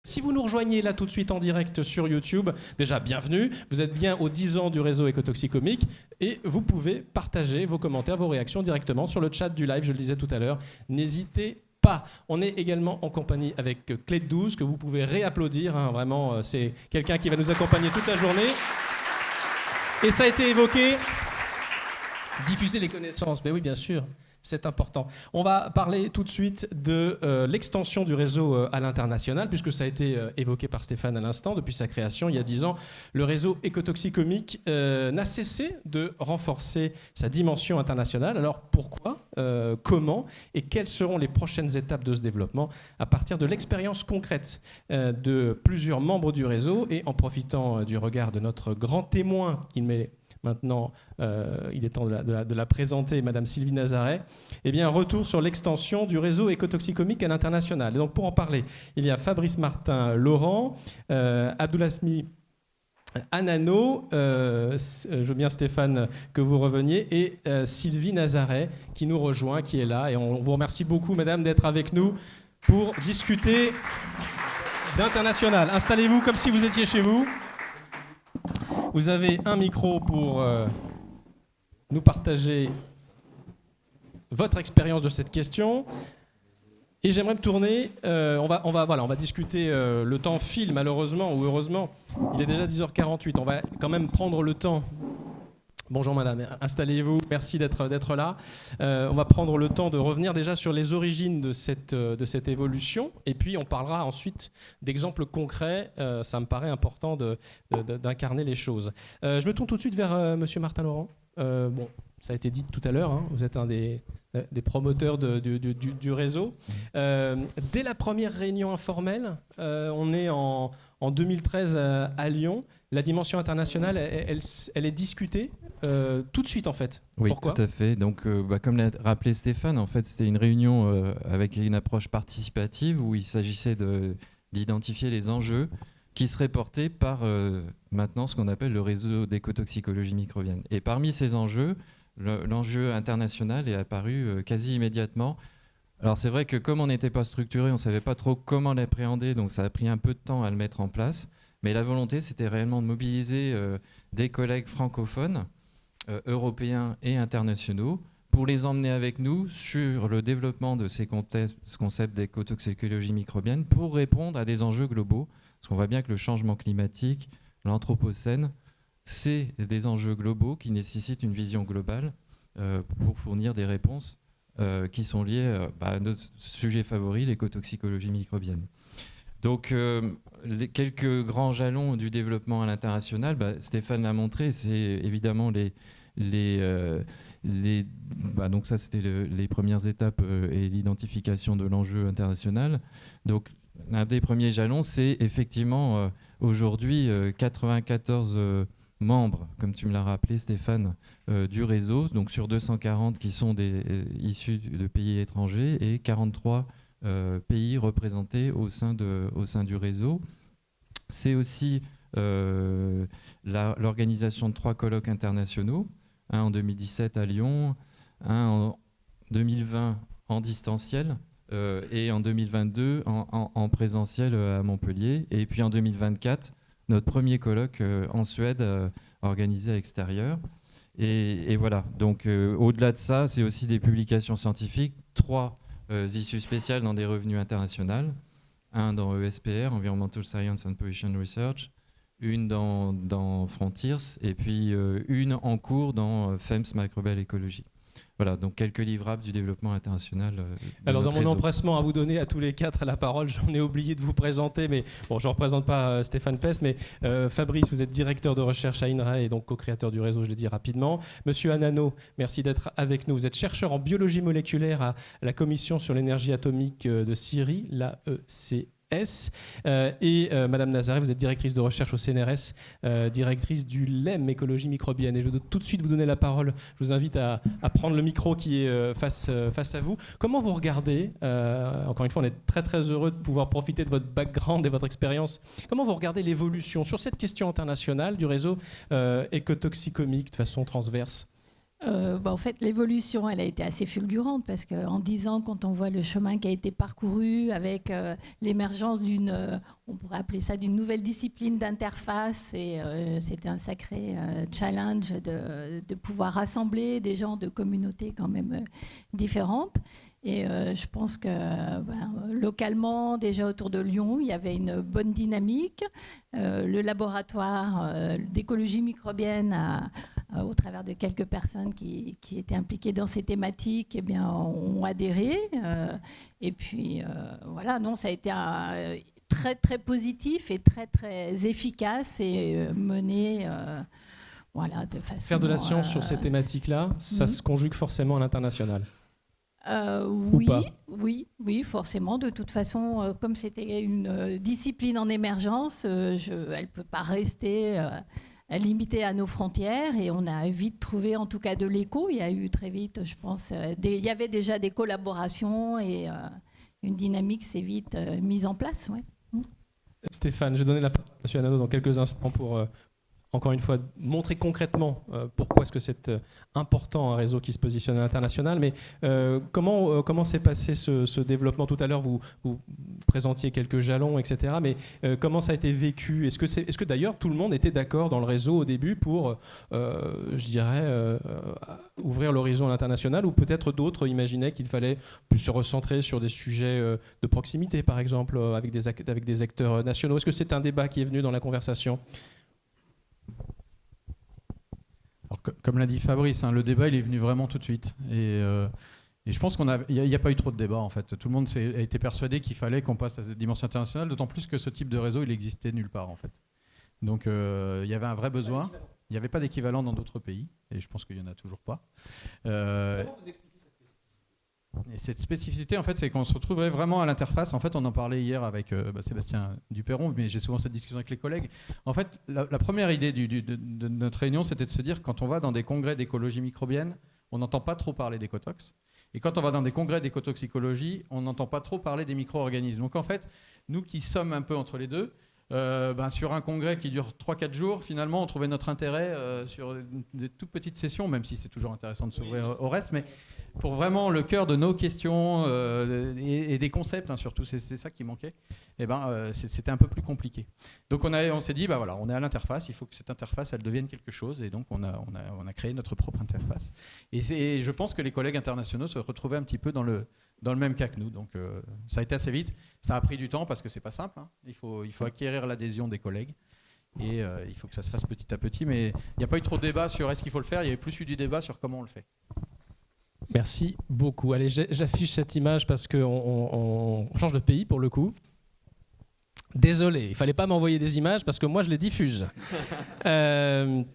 Si vous nous rejoignez là tout de suite en direct sur YouTube, déjà bienvenue, vous êtes bien aux 10 ans du réseau Écotoxicomique et vous pouvez partager vos commentaires, vos réactions directement sur le chat du live, je le disais tout à l'heure, n'hésitez pas. On est également en compagnie avec Clé de 12 que vous pouvez réapplaudir, hein, vraiment c'est quelqu'un qui va nous accompagner toute la journée. Et ça a été évoqué, diffuser les connaissances, mais oui bien sûr. C'est important. On va parler tout de suite de l'extension du réseau à l'international, puisque ça a été évoqué par Stéphane à l'instant. Depuis sa création, il y a 10 ans, le réseau Écotoxicomique n'a cessé de renforcer sa dimension internationale. Alors pourquoi, comment et quelles seront les prochaines étapes de ce développement à partir de l'expérience concrète de plusieurs membres du réseau et en profitant du regard de notre grand témoin qui met... Maintenant, il est temps de la présenter, Madame Sylvie Nazaret. Eh bien, retour sur l'extension du réseau Écotoxicomique à l'international. Et donc, pour en parler, il y a Fabrice Martin-Laurent, Abdoulasmi Anano, je veux bien Stéphane que vous reveniez, et Sylvie Nazaret qui nous rejoint, qui est là. Et on vous remercie beaucoup, Madame, d'être avec nous pour discuter d'international. Installez-vous comme si vous étiez chez vous. Vous avez un micro pour nous partager votre expérience de cette question. Et j'aimerais me tourner, on va discuter, le temps file malheureusement ou heureusement, il est déjà 10h48, on va quand même prendre le temps. Bonjour madame, installez-vous, merci d'être là. On va prendre le temps de revenir déjà sur les origines de cette évolution et puis on parlera ensuite d'exemples concrets, ça me paraît important d'incarner les choses. Je me tourne tout de suite vers monsieur Martin-Laurent. Bon, ça a été dit tout à l'heure, hein, vous êtes un des promoteurs du réseau. Dès la première réunion informelle, on est en 2013 à Lyon. La dimension internationale, elle est discutée tout de suite en fait. Oui, pourquoi ? Tout à fait. Donc, comme l'a rappelé Stéphane, en fait, c'était une réunion avec une approche participative où il s'agissait d'identifier les enjeux qui seraient portés par maintenant ce qu'on appelle le réseau d'écotoxicologie microbienne. Et parmi ces enjeux, l'enjeu international est apparu quasi immédiatement. Alors c'est vrai que comme on n'était pas structuré, on ne savait pas trop comment l'appréhender, donc ça a pris un peu de temps à le mettre en place. Mais la volonté, c'était réellement de mobiliser des collègues francophones, européens et internationaux, pour les emmener avec nous sur le développement de ces concepts d'écotoxicologie microbienne pour répondre à des enjeux globaux. Parce qu'on voit bien que le changement climatique, l'anthropocène, c'est des enjeux globaux qui nécessitent une vision globale pour fournir des réponses qui sont liées à notre sujet favori, l'écotoxicologie microbienne. Donc, les quelques grands jalons du développement à l'international, Stéphane l'a montré, c'est évidemment donc ça c'était les premières étapes et l'identification de l'enjeu international. Donc, l'un des premiers jalons, c'est effectivement aujourd'hui 94 membres, comme tu me l'as rappelé Stéphane, du réseau, donc sur 240 qui sont issus de pays étrangers et 43 pays représentés au sein du réseau. C'est aussi l'organisation de 3 colloques internationaux, un en 2017 à Lyon, un en 2020 en distanciel et en 2022 en présentiel à Montpellier. Et puis en 2024, notre premier colloque en Suède organisé à l'extérieur. Et voilà, donc au-delà de ça, c'est aussi des publications scientifiques, 3 issues spéciales dans des revenus internationaux, un dans ESPR, Environmental Science and Pollution Research, une dans Frontiers, et puis une en cours dans FEMS Microbial Ecology. Voilà, donc quelques livrables du développement international. Alors dans mon réseau. empressement à vous donner à tous les 4 la parole, j'en ai oublié de vous présenter, mais bon, je ne représente pas Stéphane Pes, mais Fabrice, vous êtes directeur de recherche à INRA et donc co-créateur du réseau, je l'ai dit rapidement. Monsieur Anano, merci d'être avec nous. Vous êtes chercheur en biologie moléculaire à la Commission sur l'énergie atomique de Syrie, l'AECS. Et Madame Nazaret, vous êtes directrice de recherche au CNRS, directrice du LEM écologie microbienne. Et je vais tout de suite vous donner la parole. Je vous invite à prendre le micro qui est face à vous. Comment vous regardez, encore une fois, on est très très heureux de pouvoir profiter de votre background et votre expérience. Comment vous regardez l'évolution sur cette question internationale du réseau écotoxicomique de façon transverse ? En fait, l'évolution, elle a été assez fulgurante parce qu'en 10 ans, quand on voit le chemin qui a été parcouru avec l'émergence on pourrait appeler ça d'une nouvelle discipline d'interface, et c'était un sacré challenge de pouvoir rassembler des gens de communautés quand même différentes. Et je pense que localement, déjà autour de Lyon, il y avait une bonne dynamique. Le laboratoire d'écologie microbienne, au travers de quelques personnes qui étaient impliquées dans ces thématiques, ont adhéré. Et puis, voilà, non, ça a été très, très positif et très, très efficace et mené de façon... Faire de la science sur ces thématiques-là, ça se conjugue forcément à l'international. Oui, forcément. De toute façon, comme c'était une discipline en émergence, elle ne peut pas rester limitée à nos frontières, et on a vite trouvé en tout cas de l'écho. Il y a eu très vite, je pense, il y avait déjà des collaborations, et une dynamique s'est vite mise en place. Ouais. Stéphane, je vais donner la parole à M. Hanano dans quelques instants pour... encore une fois, montrer concrètement pourquoi est-ce que c'est important un réseau qui se positionne à l'international. Mais comment s'est passé ce développement? Tout à l'heure, vous présentiez quelques jalons, etc. Mais comment ça a été vécu? Est-ce que d'ailleurs tout le monde était d'accord dans le réseau au début pour, je dirais, ouvrir l'horizon à l'international, ou peut-être d'autres imaginaient qu'il fallait plus se recentrer sur des sujets de proximité, par exemple, avec des acteurs nationaux? Est-ce que c'est un débat qui est venu dans la conversation? Alors, comme l'a dit Fabrice, le débat il est venu vraiment tout de suite. Et je pense qu'il n'y a pas eu trop de débat en fait. Tout le monde a été persuadé qu'il fallait qu'on passe à cette dimension internationale, d'autant plus que ce type de réseau il existait nulle part en fait. Donc il y avait un vrai besoin. Il n'y avait pas d'équivalent dans d'autres pays, et je pense qu'il n'y en a toujours pas. Comment vous expliquez cette spécificité? Et cette spécificité, en fait, c'est qu'on se retrouvait vraiment à l'interface. En fait, on en parlait hier avec Sébastien Duperron, mais j'ai souvent cette discussion avec les collègues. En fait, la première idée de notre réunion, c'était de se dire, quand on va dans des congrès d'écologie microbienne, on n'entend pas trop parler d'écotox. Et quand on va dans des congrès d'écotoxicologie, on n'entend pas trop parler des micro-organismes. Donc en fait, nous qui sommes un peu entre les deux, sur un congrès qui dure 3-4 jours, finalement, on trouvait notre intérêt sur des toutes petites sessions, même si c'est toujours intéressant de s'ouvrir au reste, mais pour vraiment le cœur de nos questions et des concepts, surtout, c'est ça qui manquait, c'était un peu plus compliqué. Donc on s'est dit, on est à l'interface, il faut que cette interface, elle devienne quelque chose, et donc on a créé notre propre interface. Et je pense que les collègues internationaux se retrouvaient un petit peu dans le même cas que nous. Donc ça a été assez vite. Ça a pris du temps parce que c'est pas simple. Il faut acquérir l'adhésion des collègues. Et il faut que ça se fasse petit à petit. Mais il n'y a pas eu trop de débat sur est-ce qu'il faut le faire. Il y avait plus eu du débat sur comment on le fait. Merci beaucoup. Allez, j'affiche cette image parce qu'on change de pays pour le coup. Désolé, il ne fallait pas m'envoyer des images parce que moi je les diffuse. Elle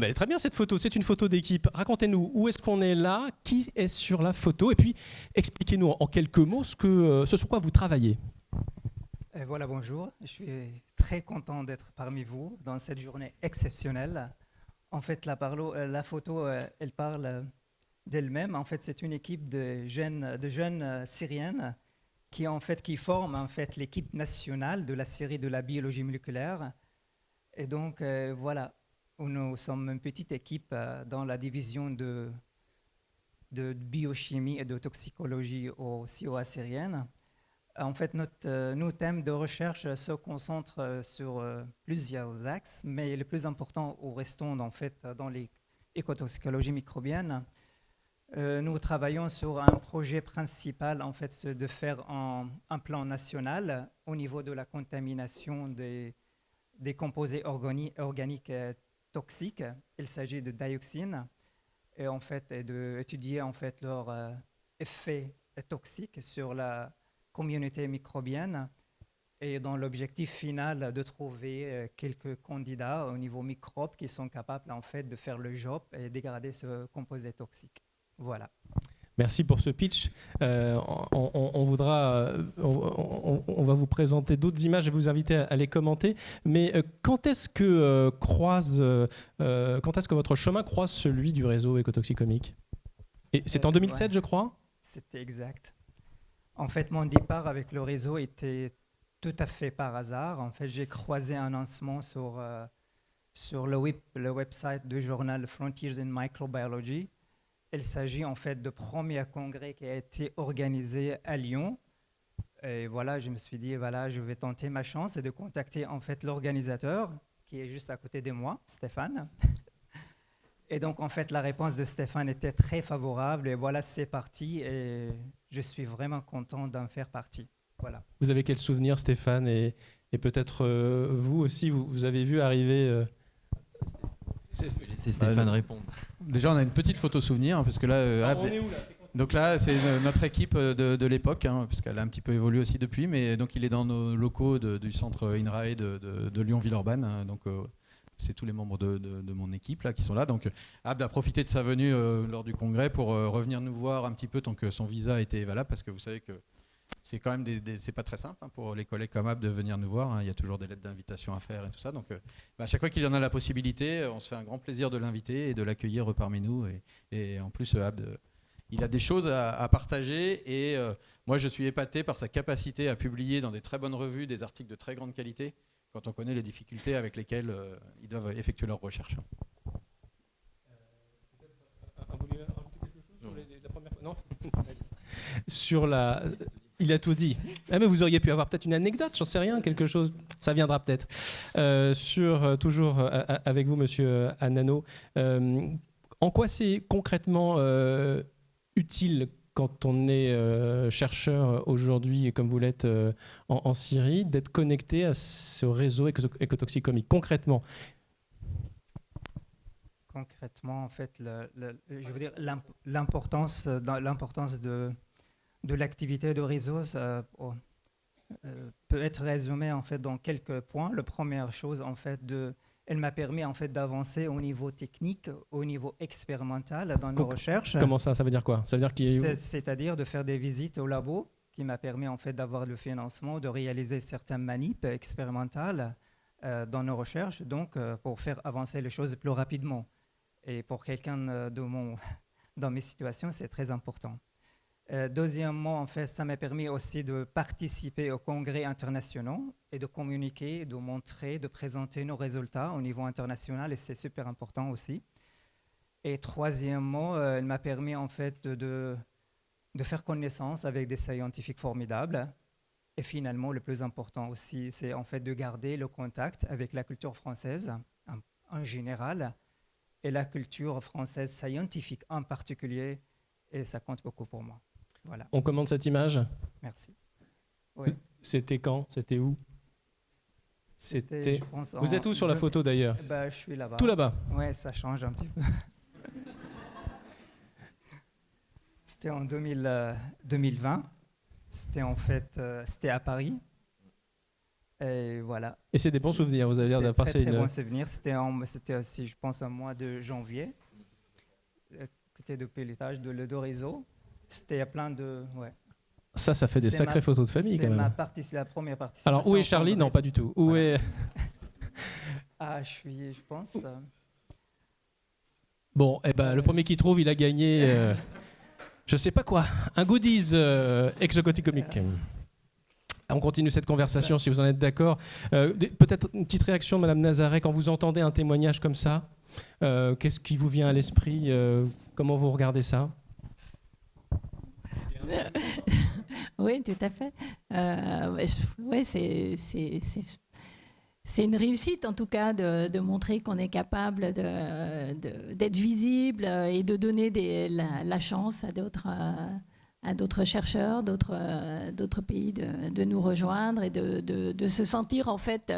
est très bien cette photo, c'est une photo d'équipe. Racontez-nous, où est-ce qu'on est là? Qui est sur la photo? Et puis, expliquez-nous en quelques mots ce sur quoi vous travaillez. Voilà, bonjour. Je suis très content d'être parmi vous dans cette journée exceptionnelle. En fait, la photo, elle parle d'elle-même. En fait, c'est une équipe de jeunes Syriennes qui forment en fait l'équipe nationale de la Syrie de la biologie moléculaire. Et donc, voilà. Nous sommes une petite équipe dans la division de biochimie et de toxicologie au COA syrienne. En fait, nos thèmes de recherche se concentrent sur plusieurs axes, mais le plus important restons en fait dans l'écotoxicologie microbienne. Nous travaillons sur un projet principal, en fait, de faire un plan national au niveau de la contamination des composés organiques toxiques. Il s'agit de dioxines et en fait d'étudier en fait leur effet toxique sur la communauté microbienne, et dans l'objectif final de trouver quelques candidats au niveau microbe qui sont capables en fait de faire le job et dégrader ce composé toxique. Voilà. Merci pour ce pitch. On va vous présenter d'autres images et vous inviter à les commenter. Mais quand est-ce que votre chemin croise celui du réseau Écotoxicomique? Et c'est en 2007, ouais. Je crois. C'était exact. En fait, mon départ avec le réseau était tout à fait par hasard. En fait, j'ai croisé un lancement sur sur le website du journal Frontiers in Microbiology. Il s'agit en fait du premier congrès qui a été organisé à Lyon. Et voilà, je me suis dit, voilà, je vais tenter ma chance et de contacter en fait l'organisateur qui est juste à côté de moi, Stéphane. Et donc, en fait, la réponse de Stéphane était très favorable. Et voilà, c'est parti. Et je suis vraiment content d'en faire partie. Voilà. Vous avez quel souvenir, Stéphane, et peut-être vous aussi, vous avez vu arriver... Je vais laisser Stéphane répondre. Déjà, on a une petite photo souvenir, parce que là... on est où, là ? Donc là, c'est notre équipe de l'époque, puisqu'elle a un petit peu évolué aussi depuis, mais donc il est dans nos locaux du centre INRAE de Lyon-Villeurbanne. Donc c'est tous les membres de mon équipe là qui sont là. Donc Abd a profité de sa venue lors du congrès pour revenir nous voir un petit peu tant que son visa était valable, parce que vous savez que c'est quand même c'est pas très simple pour les collègues comme Abd de venir nous voir. Il y a toujours des lettres d'invitation à faire et tout ça. Donc à chaque fois qu'il en a la possibilité, on se fait un grand plaisir de l'inviter et de l'accueillir parmi nous. Et en plus, Abd, il a des choses à partager et moi je suis épaté par sa capacité à publier dans des très bonnes revues des articles de très grande qualité quand on connaît les difficultés avec lesquelles ils doivent effectuer leurs recherches. Non. Sur la... Il a tout dit. Ah, mais vous auriez pu avoir peut-être une anecdote, j'en sais rien, quelque chose. Ça viendra peut-être. Toujours avec vous, monsieur Annano. En quoi c'est concrètement utile quand on est chercheur aujourd'hui, comme vous l'êtes en Syrie, d'être connecté à ce réseau écotoxicomique concrètement? Concrètement, en fait, je veux dire, l'importance de l'activité de réseau peut être résumée en fait dans quelques points. La première chose, en fait, elle m'a permis en fait d'avancer au niveau technique, au niveau expérimental dans nos recherches. Comment ça? Ça veut dire quoi? Ça veut dire c'est-à-dire de faire des visites au labo, qui m'a permis en fait d'avoir le financement, de réaliser certaines manips expérimentales dans nos recherches, donc pour faire avancer les choses plus rapidement. Et pour quelqu'un dans mes situations, c'est très important. Deuxièmement, en fait, ça m'a permis aussi de participer aux congrès internationaux et de communiquer, de montrer, de présenter nos résultats au niveau international, et c'est super important aussi. Et troisièmement, elle m'a permis en fait de faire connaissance avec des scientifiques formidables. Et finalement, le plus important aussi, c'est en fait de garder le contact avec la culture française en général et la culture française scientifique en particulier, et ça compte beaucoup pour moi. Voilà. On commande cette image? Merci. Oui. C'était quand? C'était où? C'était, je pense, vous êtes où sur la photo d'ailleurs? Je suis là-bas. Tout là-bas? Oui, ça change un petit peu. C'était en 2020. C'était en fait c'était à Paris. Et voilà. Et c'est des bons souvenirs, vous avez l'air d'avoir passé très bons souvenirs. C'était aussi, je pense, un mois de janvier. Côté de pilotage de l'Edoréseau. C'était plein de... Ouais. Ça fait des sacrées photos de famille quand même. C'est la première participation. Alors, où est Charlie? Non, pas du tout. Où est... je pense... Bon, le premier qui trouve, il a gagné... je sais pas quoi. Un goodies exocomique. On continue cette conversation si vous en êtes d'accord. Peut-être une petite réaction de Madame Nazaret quand vous entendez un témoignage comme ça. Qu'est-ce qui vous vient à l'esprit? Comment vous regardez ça? Oui, tout à fait. C'est une réussite, en tout cas, de montrer qu'on est capable d'être visible et de donner la chance à d'autres chercheurs, d'autres pays de nous rejoindre et de se sentir en fait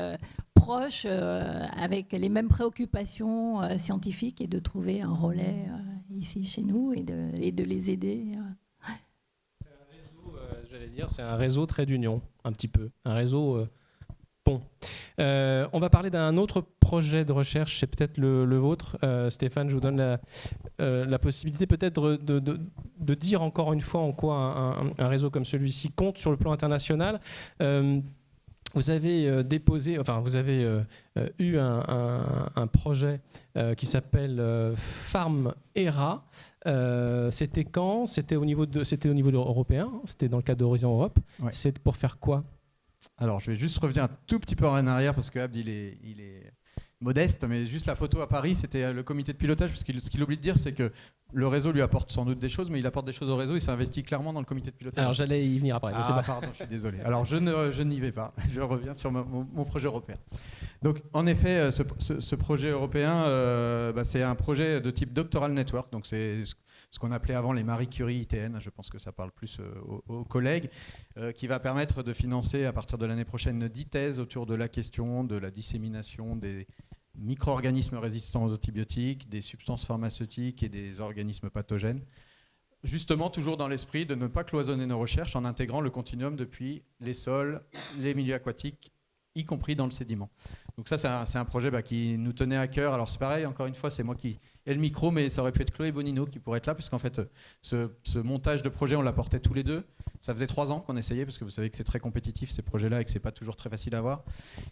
proches avec les mêmes préoccupations scientifiques et de trouver un relais ici chez nous et de les aider. C'est un réseau, j'allais dire, c'est un réseau trait d'union, un petit peu, un réseau pont. On va parler d'un autre projet de recherche, c'est peut-être le vôtre. Stéphane, je vous donne la possibilité peut-être de dire encore une fois en quoi un réseau comme celui-ci compte sur le plan international. Vous avez eu un projet qui s'appelle Farm ERA. C'était quand? C'était au niveau européen, c'était dans le cadre d'Horizon Europe. Ouais. C'est pour faire quoi? Alors, je vais juste revenir un tout petit peu en arrière parce que Abd, il est modeste, mais juste la photo à Paris, c'était le comité de pilotage, parce que ce qu'il oublie de dire, c'est que le réseau lui apporte sans doute des choses, mais il apporte des choses au réseau, il s'investit clairement dans le comité de pilotage. Alors j'allais y venir après. Mais c'est pas... Pardon, je suis désolé. Alors je n'y vais pas, je reviens sur mon projet européen. Donc en effet, ce projet européen, c'est un projet de type Doctoral Network, donc c'est ce qu'on appelait avant les Marie Curie ITN, je pense que ça parle plus aux collègues, qui va permettre de financer à partir de l'année prochaine 10 thèses autour de la question de la dissémination des micro-organismes résistants aux antibiotiques, des substances pharmaceutiques et des organismes pathogènes. Justement, toujours dans l'esprit de ne pas cloisonner nos recherches en intégrant le continuum depuis les sols, les milieux aquatiques, y compris dans le sédiment. Donc ça, c'est un projet qui nous tenait à cœur. Alors c'est pareil, encore une fois, c'est moi qui ai le micro, mais ça aurait pu être Chloé Bonino qui pourrait être là, puisqu'en fait, ce montage de projet, on l'apportait tous les deux. Ça faisait 3 ans qu'on essayait, parce que vous savez que c'est très compétitif, ces projets-là, et que c'est pas toujours très facile à avoir.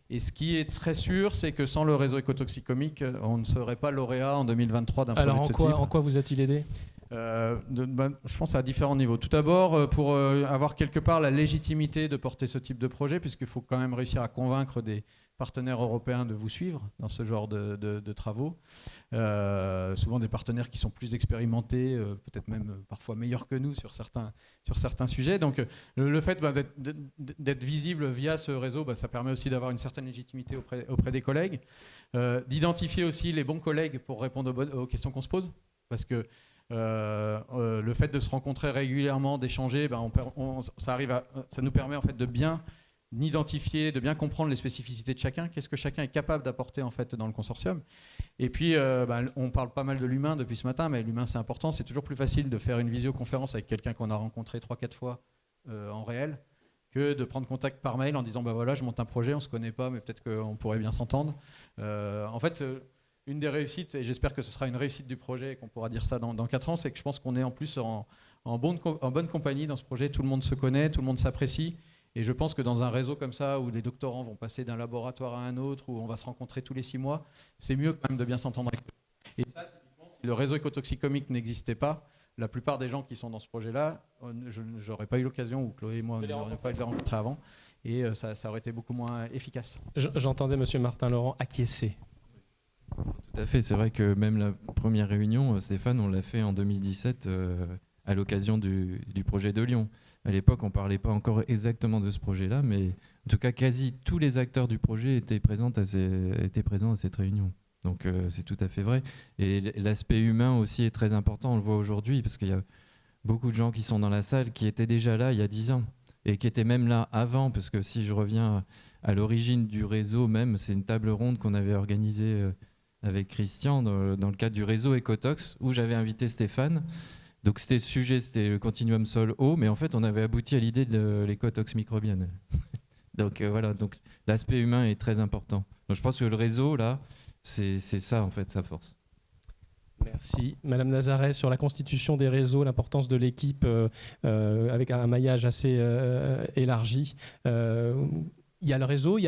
Et ce qui est très sûr, c'est que sans le réseau écotoxicomique, on ne serait pas lauréat en 2023 d'un projet de ce type. Alors en quoi vous a-t-il aidé ? Je pense à différents niveaux. Tout d'abord, pour avoir quelque part la légitimité de porter ce type de projet, puisqu'il faut quand même réussir à convaincre des partenaires européens de vous suivre dans ce genre de travaux. Souvent des partenaires qui sont plus expérimentés, peut-être même parfois meilleurs que nous sur certains sujets. Donc le fait d'être visible via ce réseau, ça permet aussi d'avoir une certaine légitimité auprès des collègues, d'identifier aussi les bons collègues pour répondre aux questions qu'on se pose, parce que le fait de se rencontrer régulièrement, d'échanger, ça nous permet en fait de bien identifier, de bien comprendre les spécificités de chacun, qu'est-ce que chacun est capable d'apporter en fait dans le consortium. Et puis on parle pas mal de l'humain depuis ce matin, mais l'humain c'est important. C'est toujours plus facile de faire une visioconférence avec quelqu'un qu'on a rencontré 3-4 fois en réel, que de prendre contact par mail en disant voilà, je monte un projet, on se connaît pas, mais peut-être qu'on pourrait bien s'entendre. En fait, une des réussites, et j'espère que ce sera une réussite du projet et qu'on pourra dire ça dans 4 ans, c'est que je pense qu'on est en plus en bonne compagnie dans ce projet. Tout le monde se connaît, tout le monde s'apprécie. Et je pense que dans un réseau comme ça, où les doctorants vont passer d'un laboratoire à un autre, où on va se rencontrer tous les 6 mois, c'est mieux quand même de bien s'entendre avec eux. Et ça, typiquement, si le réseau écotoxicomique n'existait pas, la plupart des gens qui sont dans ce projet-là, je n'aurais pas eu l'occasion, ou Chloé et moi, on n'aurait pas eu de les rencontrer avant, et ça aurait été beaucoup moins efficace. J'entendais M. Martin Laurent acquiescer. Tout à fait, c'est vrai que même la première réunion, Stéphane, on l'a fait en 2017 à l'occasion du projet de Lyon. À l'époque, on ne parlait pas encore exactement de ce projet-là, mais en tout cas, quasi tous les acteurs du projet étaient présents à cette réunion. Donc c'est tout à fait vrai. Et l'aspect humain aussi est très important, on le voit aujourd'hui, parce qu'il y a beaucoup de gens qui sont dans la salle qui étaient déjà là il y a 10 ans, et qui étaient même là avant, parce que si je reviens à l'origine du réseau même, c'est une table ronde qu'on avait organisée avec Christian dans le cadre du réseau Ecotox, où j'avais invité Stéphane. Donc c'était le sujet, c'était le continuum sol-eau, mais en fait on avait abouti à l'idée de l'écotox microbienne. Donc voilà, donc l'aspect humain est très important. Donc je pense que le réseau là, c'est ça en fait sa force. Merci. Madame Nazaret, sur la constitution des réseaux, l'importance de l'équipe avec un maillage assez élargi. Il y a le réseau,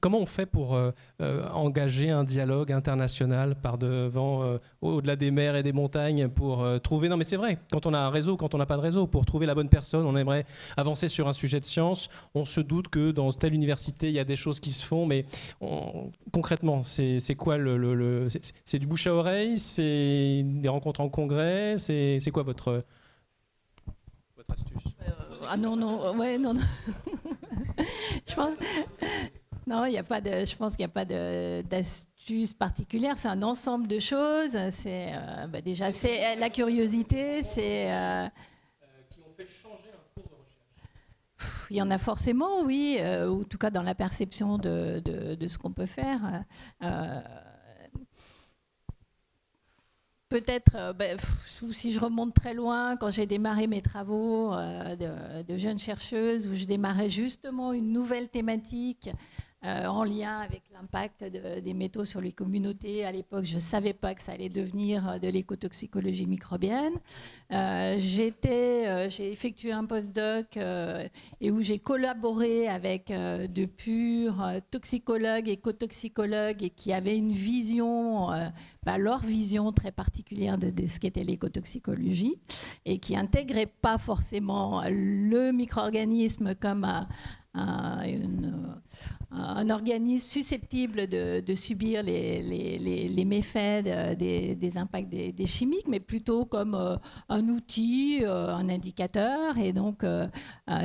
comment on fait pour engager un dialogue international par devant, au-delà des mers et des montagnes, pour trouver... Non mais c'est vrai, quand on a un réseau, quand on n'a pas de réseau, pour trouver la bonne personne, on aimerait avancer sur un sujet de science, on se doute que dans telle université, il y a des choses qui se font, mais concrètement, c'est quoi c'est du bouche à oreille, c'est des rencontres en congrès, c'est quoi votre astuce? Non. Je pense qu'il n'y a pas d'astuce particulière. C'est un ensemble de choses. Déjà, c'est la curiosité. Qui ont fait changer un cours de recherche. Il y en a forcément, oui, ou en tout cas dans la perception de ce qu'on peut faire. Peut-être, si je remonte très loin, quand j'ai démarré mes travaux de jeune chercheuse, où je démarrais justement une nouvelle thématique en lien avec l'impact des métaux sur les communautés. À l'époque, je ne savais pas que ça allait devenir de l'écotoxicologie microbienne. J'ai effectué un postdoc et où j'ai collaboré avec de purs toxicologues, écotoxicologues, et qui avaient une vision, leur vision très particulière de ce qu'était l'écotoxicologie, et qui n'intégraient pas forcément le micro-organisme comme une un organisme susceptible de subir les méfaits des impacts des chimiques, mais plutôt comme un outil, un indicateur. Et donc,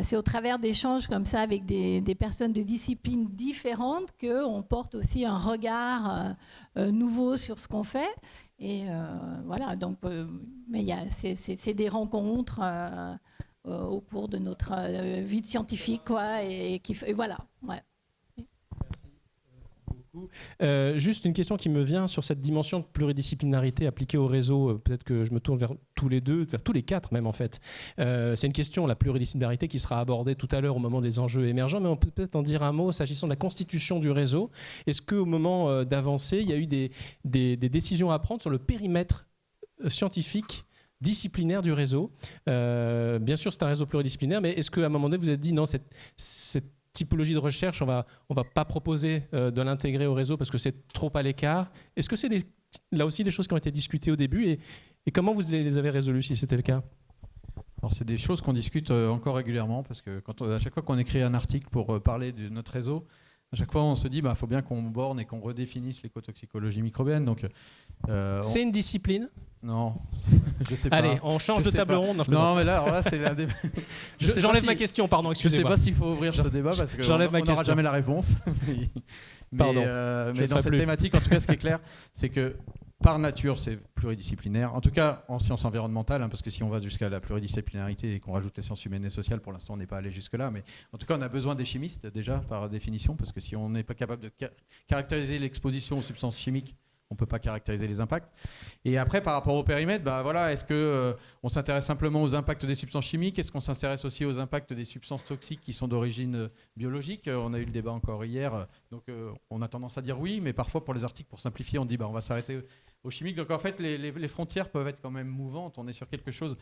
c'est au travers d'échanges comme ça avec des personnes de disciplines différentes qu'on porte aussi un regard nouveau sur ce qu'on fait. Et voilà, donc, mais c'est des rencontres au cours de notre vie de scientifique, quoi, et voilà. Ouais. Juste une question qui me vient sur cette dimension de pluridisciplinarité appliquée au réseau. Peut-être que je me tourne vers tous les deux, vers tous les quatre même en fait. C'est une question, la pluridisciplinarité, qui sera abordée tout à l'heure au moment des enjeux émergents, mais on peut peut-être en dire un mot s'agissant de la constitution du réseau. Est-ce qu'au moment d'avancer, il y a eu des décisions à prendre sur le périmètre scientifique disciplinaire du réseau? Bien sûr, c'est un réseau pluridisciplinaire, mais est-ce qu'à un moment donné, vous vous êtes dit non, cette typologie de recherche, on va pas proposer de l'intégrer au réseau parce que c'est trop à l'écart? Est-ce que c'est là aussi des choses qui ont été discutées au début, et comment vous les avez résolues si c'était le cas? Alors c'est des choses qu'on discute encore régulièrement, parce que à chaque fois qu'on écrit un article pour parler de notre réseau, à chaque fois on se dit faut bien qu'on borne et qu'on redéfinisse l'écotoxicologie microbienne. Donc, c'est une discipline? Non, je sais pas. Allez, on change de table ronde. Non, mais là c'est la débat. J'enlève ma question, pardon, excusez-moi. Je ne sais pas s'il faut ouvrir ce débat parce qu'on n'aura jamais la réponse. Pardon. Mais dans cette thématique, en tout cas, ce qui est clair, c'est que par nature, c'est pluridisciplinaire. En tout cas, en sciences environnementales, parce que si on va jusqu'à la pluridisciplinarité et qu'on rajoute les sciences humaines et sociales, pour l'instant, on n'est pas allé jusque-là. Mais en tout cas, on a besoin des chimistes, déjà, par définition, parce que si on n'est pas capable de caractériser l'exposition aux substances chimiques, on ne peut pas caractériser les impacts. Et après, par rapport au périmètre, est-ce qu'on s'intéresse simplement aux impacts des substances chimiques? Est-ce qu'on s'intéresse aussi aux impacts des substances toxiques qui sont d'origine biologique? On a eu le débat encore hier. Donc, on a tendance à dire oui, mais parfois, pour les articles, pour simplifier, on dit on va s'arrêter aux chimiques. Donc, en fait, les frontières peuvent être quand même mouvantes. On est sur quelque chose...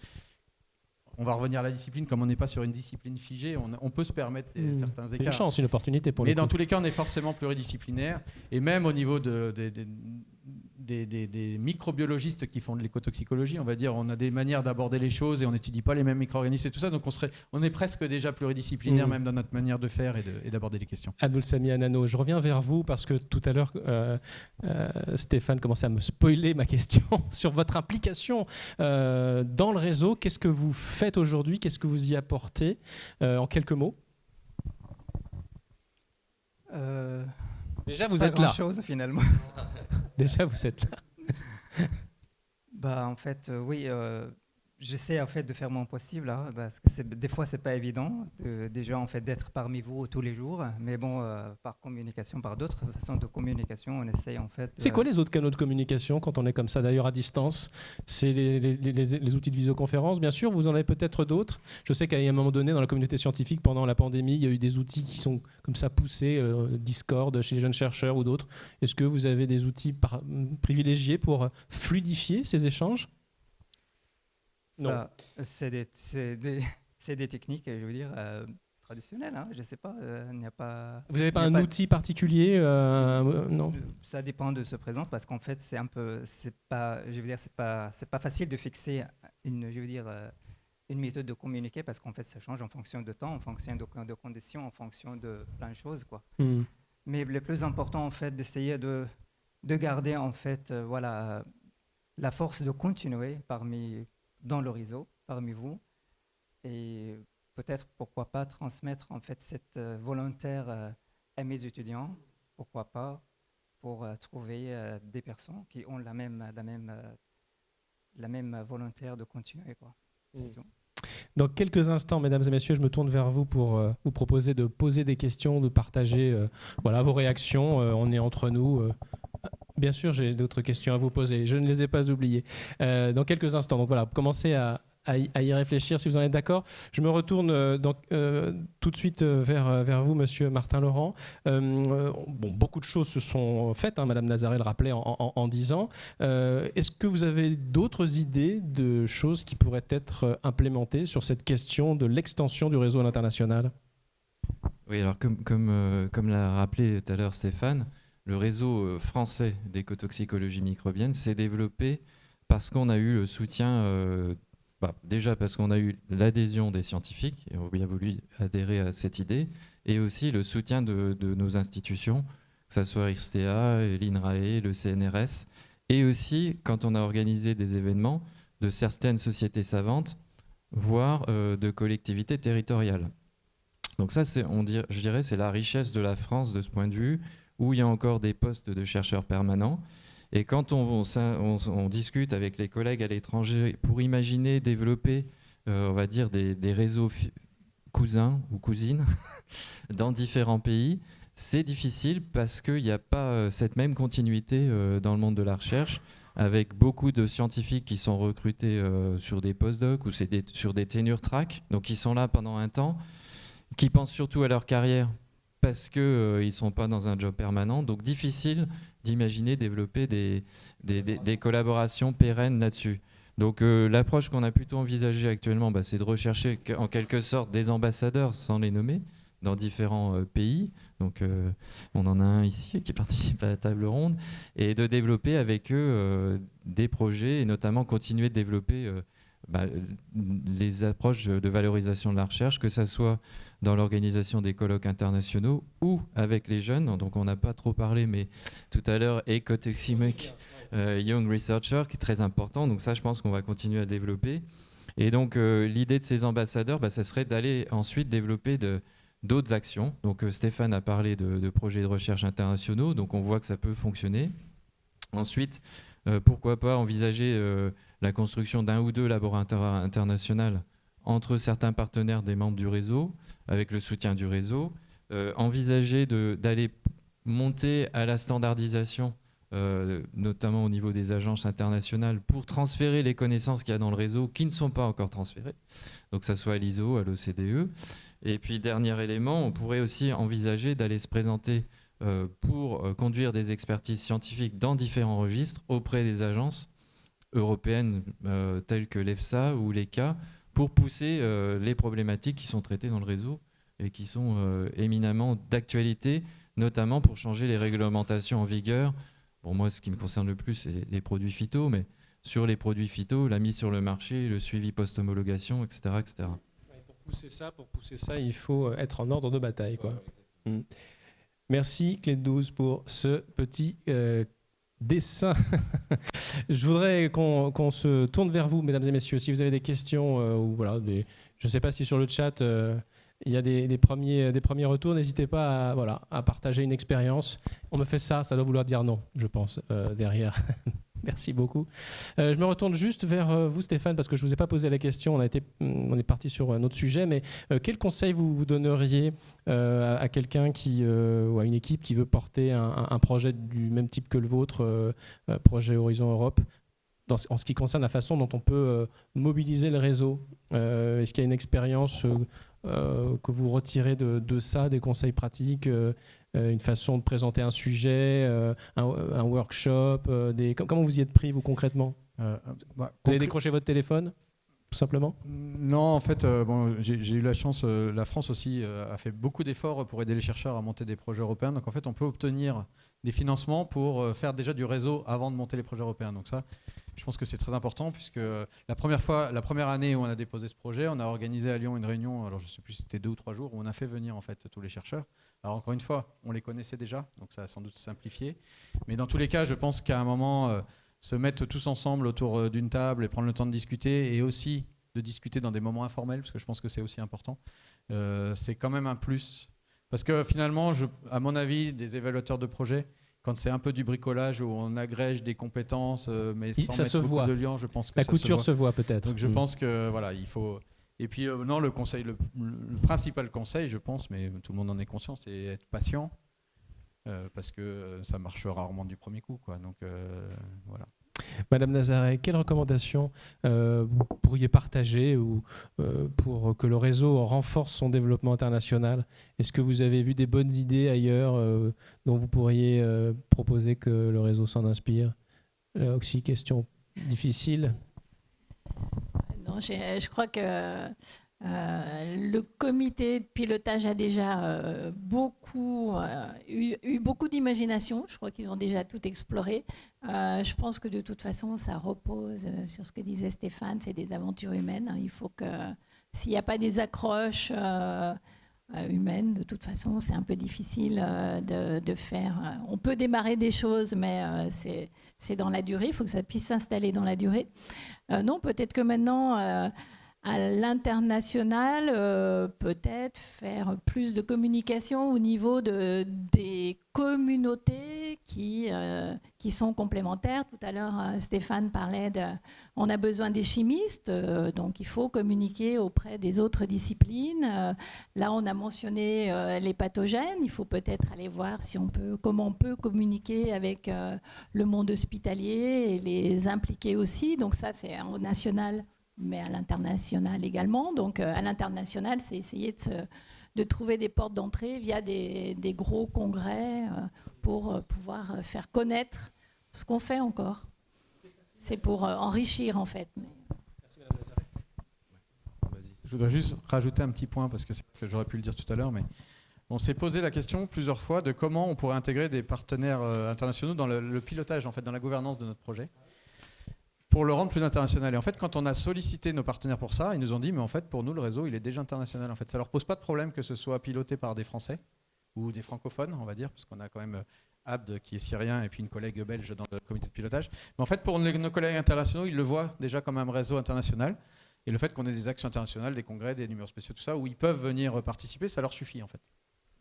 On va revenir à la discipline, comme on n'est pas sur une discipline figée, on peut se permettre certains écarts. C'est une chance, une opportunité pour Mais le coup. dans tous les cas, on est forcément pluridisciplinaire. Et même au niveau des microbiologistes qui font de l'écotoxicologie, on va dire, on a des manières d'aborder les choses et on n'étudie pas les mêmes micro-organismes et tout ça. Donc on est presque déjà pluridisciplinaire, même dans notre manière de faire et d'aborder les questions. Aboulsamy Hanano, je reviens vers vous parce que tout à l'heure, Stéphane commençait à me spoiler ma question sur votre implication dans le réseau. Qu'est-ce que vous faites aujourd'hui? Qu'est-ce que vous y apportez en quelques mots? Déjà, vous êtes là. Pas grand-chose, finalement. Déjà, vous êtes là. En fait, oui, j'essaie en fait de faire mon possible, parce que des fois c'est pas évident déjà en fait d'être parmi vous tous les jours, mais bon, par communication, par d'autres façons de communication, on essaie en fait. C'est quoi les autres canaux de communication quand on est comme ça, d'ailleurs à distance? C'est les outils de visioconférence, bien sûr. Vous en avez peut-être d'autres. Je sais qu'à un moment donné, dans la communauté scientifique, pendant la pandémie, il y a eu des outils qui sont comme ça poussés, Discord chez les jeunes chercheurs ou d'autres. Est-ce que vous avez des outils privilégiés pour fluidifier ces échanges? Non. C'est des techniques, je veux dire, traditionnelles. Je ne sais pas. Il n'y a pas. Vous n'avez pas un outil particulier? Non. Ça dépend de ce présent, parce qu'en fait, c'est un peu, c'est pas, je veux dire, c'est pas facile de fixer une méthode de communiquer, parce qu'en fait, ça change en fonction de temps, en fonction de conditions, en fonction de plein de choses, quoi. Mais le plus important, en fait, d'essayer de garder, en fait, la force de continuer dans le réseau, parmi vous, et peut-être, pourquoi pas, transmettre en fait cette volontaire à mes étudiants, pourquoi pas, pour trouver des personnes qui ont la même volontaire de continuer, quoi. C'est tout. Dans quelques instants, mesdames et messieurs, je me tourne vers vous pour vous proposer de poser des questions, de partager vos réactions. On est entre nous. Bien sûr, j'ai d'autres questions à vous poser. Je ne les ai pas oubliées. Dans quelques instants. Donc voilà, commencez à y réfléchir si vous en êtes d'accord. Je me retourne tout de suite vers vous, monsieur Martin Laurent. Beaucoup de choses se sont faites, Madame Nazaré le rappelait en 10 ans. Est-ce que vous avez d'autres idées de choses qui pourraient être implémentées sur cette question de l'extension du réseau à l'international? Oui, alors comme l'a rappelé tout à l'heure Stéphane, le réseau français d'écotoxicologie microbienne s'est développé parce qu'on a eu le soutien Déjà parce qu'on a eu l'adhésion des scientifiques, et on a bien voulu adhérer à cette idée, et aussi le soutien de nos institutions, que ce soit IRSTEA, l'INRAE, le CNRS, et aussi quand on a organisé des événements de certaines sociétés savantes, voire de collectivités territoriales. Donc ça, je dirais, c'est la richesse de la France de ce point de vue, où il y a encore des postes de chercheurs permanents. Et quand on discute avec les collègues à l'étranger pour imaginer développer, on va dire, des réseaux cousins ou cousines dans différents pays, c'est difficile parce qu'il n'y a pas cette même continuité dans le monde de la recherche, avec beaucoup de scientifiques qui sont recrutés sur des postdocs ou sur des tenure track, donc ils sont là pendant un temps, qui pensent surtout à leur carrière parce qu'ils ne sont pas dans un job permanent, donc difficile d'imaginer développer des collaborations pérennes là-dessus. Donc l'approche qu'on a plutôt envisagée actuellement, c'est de rechercher en quelque sorte des ambassadeurs, sans les nommer, dans différents pays. Donc on en a un ici qui participe à la table ronde, et de développer avec eux des projets, et notamment continuer de développer les approches de valorisation de la recherche, que ce soit dans l'organisation des colloques internationaux ou avec les jeunes. Donc on n'a pas trop parlé, mais tout à l'heure, Ecotoximic Young Researcher, qui est très important. Donc ça, je pense qu'on va continuer à développer. Et donc l'idée de ces ambassadeurs, ça serait d'aller ensuite développer d'autres actions. Donc Stéphane a parlé de projets de recherche internationaux, donc on voit que ça peut fonctionner. Ensuite, pourquoi pas envisager la construction d'un ou deux laboratoires internationaux entre certains partenaires des membres du réseau, avec le soutien du réseau, envisager d'aller monter à la standardisation, notamment au niveau des agences internationales, pour transférer les connaissances qu'il y a dans le réseau qui ne sont pas encore transférées, donc que ça soit à l'ISO, à l'OCDE. Et puis, dernier élément, on pourrait aussi envisager d'aller se présenter pour conduire des expertises scientifiques dans différents registres auprès des agences européennes telles que l'EFSA ou l'ECA, pour pousser les problématiques qui sont traitées dans le réseau et qui sont éminemment d'actualité, notamment pour changer les réglementations en vigueur. Bon, moi, ce qui me concerne le plus, c'est les produits phyto, mais sur les produits phyto, la mise sur le marché, le suivi post-homologation, etc. etc. Pour pousser ça, il faut être en ordre de bataille, quoi. Merci Clé de 12 pour ce petit dessin. Je voudrais qu'on se tourne vers vous, mesdames et messieurs. Si vous avez des questions, ou voilà, je ne sais pas si sur le chat il y a des premiers retours, n'hésitez pas à partager une expérience. On me fait ça doit vouloir dire non, je pense, derrière. Merci beaucoup. Je me retourne juste vers vous, Stéphane, parce que je ne vous ai pas posé la question. On est parti sur un autre sujet, mais quel conseil vous donneriez à quelqu'un ou à une équipe qui veut porter un projet du même type que le vôtre, projet Horizon Europe, en ce qui concerne la façon dont on peut mobiliser le réseau? Est-ce qu'il y a une expérience que vous retirez de ça, des conseils pratiques, une façon de présenter un sujet, un workshop, comment vous y êtes pris, vous, concrètement? Vous avez décroché votre téléphone, tout simplement? Non, en fait, j'ai eu la chance, la France aussi a fait beaucoup d'efforts pour aider les chercheurs à monter des projets européens. Donc en fait, on peut obtenir des financements pour faire déjà du réseau avant de monter les projets européens. Donc ça, je pense que c'est très important, puisque la première année où on a déposé ce projet, on a organisé à Lyon une réunion, alors je ne sais plus si c'était 2 ou 3 jours, où on a fait venir en fait tous les chercheurs. Alors encore une fois, on les connaissait déjà, donc ça a sans doute simplifié. Mais dans tous les cas, je pense qu'à un moment, se mettre tous ensemble autour d'une table et prendre le temps de discuter, et aussi de discuter dans des moments informels, parce que je pense que c'est aussi important, c'est quand même un plus. Parce que finalement, à mon avis, des évaluateurs de projets, quand c'est un peu du bricolage où on agrège des compétences, mais sans mettre beaucoup de liens, je pense que la couture se voit peut-être. Donc je pense que voilà, il faut. Et puis non, le principal conseil, je pense, mais tout le monde en est conscient, c'est être patient, parce que ça marche rarement du premier coup, quoi. Donc voilà. Madame Nazaret, quelles recommandations vous pourriez partager pour que le réseau renforce son développement international? Est-ce que vous avez vu des bonnes idées ailleurs dont vous pourriez proposer que le réseau s'en inspire? Oxy, question difficile. Non, je crois que Le comité de pilotage a déjà eu beaucoup d'imagination. Je crois qu'ils ont déjà tout exploré. Je pense que de toute façon, ça repose sur ce que disait Stéphane, c'est des aventures humaines. Il faut que, s'il n'y a pas des accroches humaines, de toute façon, c'est un peu difficile de faire. On peut démarrer des choses, mais c'est dans la durée. Il faut que ça puisse s'installer dans la durée. Non, peut-être que maintenant... à l'international, peut-être faire plus de communication au niveau des communautés qui sont complémentaires. Tout à l'heure, Stéphane parlait on a besoin des chimistes, donc il faut communiquer auprès des autres disciplines. Là, on a mentionné les pathogènes. Il faut peut-être aller voir comment on peut communiquer avec le monde hospitalier et les impliquer aussi. Donc ça, c'est au national, mais à l'international également. Donc à l'international, c'est essayer de trouver des portes d'entrée via des gros congrès pour pouvoir faire connaître ce qu'on fait encore. C'est pour enrichir en fait. Merci Madame Nazaré. Je voudrais juste rajouter un petit point, parce que j'aurais pu le dire tout à l'heure, mais on s'est posé la question plusieurs fois de comment on pourrait intégrer des partenaires internationaux dans le pilotage, en fait, dans la gouvernance de notre projet, pour le rendre plus international. Et en fait, quand on a sollicité nos partenaires pour ça, ils nous ont dit, mais en fait, pour nous, le réseau, il est déjà international. En fait, ça leur pose pas de problème que ce soit piloté par des Français ou des francophones, on va dire, parce qu'on a quand même Abd qui est syrien et puis une collègue belge dans le comité de pilotage. Mais en fait, pour nos collègues internationaux, ils le voient déjà comme un réseau international. Et le fait qu'on ait des actions internationales, des congrès, des numéros spéciaux, tout ça, où ils peuvent venir participer, ça leur suffit en fait.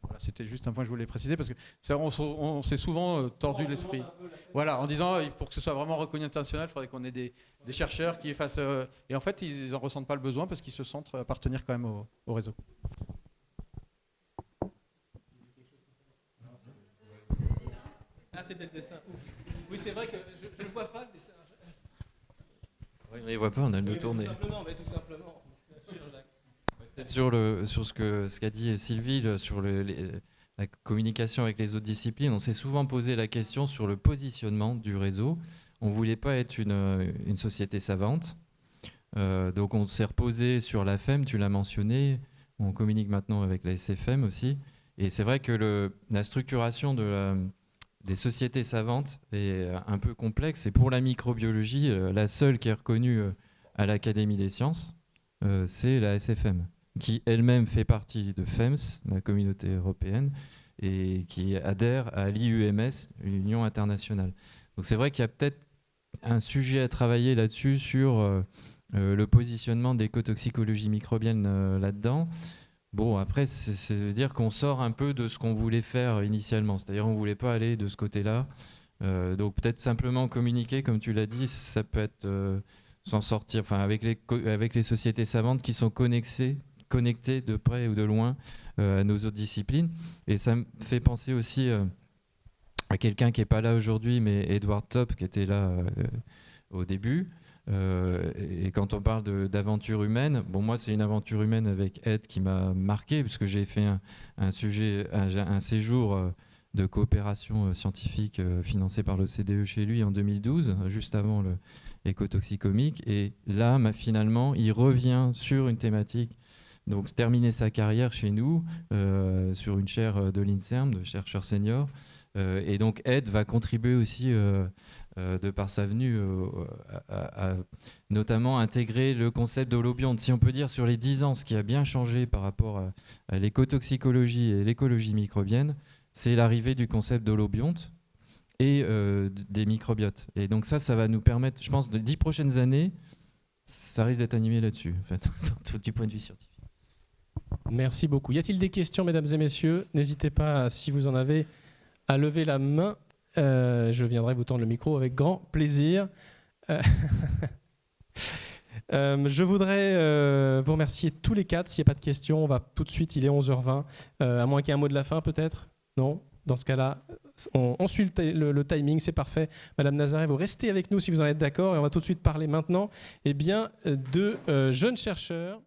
Voilà, c'était juste un point que je voulais préciser, parce que on s'est souvent tordu l'esprit. Voilà, en disant, pour que ce soit vraiment reconnu international, il faudrait qu'on ait des chercheurs qui fassent... et en fait, ils n'en ressentent pas le besoin, parce qu'ils se sentent appartenir quand même au réseau. Ah, c'était le dessin. Ouf. Oui, c'est vrai que je ne vois pas le dessin. Oui, on ne les voit pas, on a le dos tourné. Tout simplement. Sur ce qu'a dit Sylvie, sur la communication avec les autres disciplines, on s'est souvent posé la question sur le positionnement du réseau. On ne voulait pas être une société savante. Donc on s'est reposé sur la FEM, tu l'as mentionné. On communique maintenant avec la SFM aussi. Et c'est vrai que la structuration des sociétés savantes est un peu complexe. Et pour la microbiologie, la seule qui est reconnue à l'Académie des sciences, c'est la SFM, qui elle-même fait partie de FEMS, la communauté européenne, et qui adhère à l'IUMS, l'Union internationale. Donc c'est vrai qu'il y a peut-être un sujet à travailler là-dessus, sur le positionnement de l'écotoxicologie microbienne là-dedans. Bon, après, ça veut dire qu'on sort un peu de ce qu'on voulait faire initialement. C'est-à-dire qu'on ne voulait pas aller de ce côté-là. Donc peut-être simplement communiquer, comme tu l'as dit, ça peut être s'en sortir, enfin, avec les sociétés savantes qui sont connectées de près ou de loin à nos autres disciplines. Et ça me fait penser aussi à quelqu'un qui n'est pas là aujourd'hui, mais Edward Top, qui était là au début. Et quand on parle d'aventure humaine, bon, moi c'est une aventure humaine avec Ed qui m'a marqué, puisque j'ai fait un séjour de coopération scientifique financé par l'OCDE chez lui en 2012, juste avant l'écotoxicomique. Et là, finalement, il revient sur une thématique. Donc terminer sa carrière chez nous sur une chaire de l'INSERM, de chercheur senior. Et donc Ed va contribuer aussi, de par sa venue, à notamment intégrer le concept d'holobionte. Si on peut dire sur les 10 ans, ce qui a bien changé par rapport à l'écotoxicologie et l'écologie microbienne, c'est l'arrivée du concept d'holobionte et des microbiotes. Et donc ça va nous permettre, je pense, les 10 prochaines années, ça risque d'être animé là-dessus, en fait, du point de vue scientifique. Merci beaucoup. Y a-t-il des questions, mesdames et messieurs? N'hésitez pas, si vous en avez, à lever la main. Je viendrai vous tendre le micro avec grand plaisir. Je voudrais vous remercier tous les quatre. S'il n'y a pas de questions, on va tout de suite, il est 11h20. À moins qu'il y ait un mot de la fin, peut-être? Non? Dans ce cas-là, on suit le timing, c'est parfait. Madame Nazaré, vous restez avec nous si vous en êtes d'accord. Et on va tout de suite parler maintenant de jeunes chercheurs.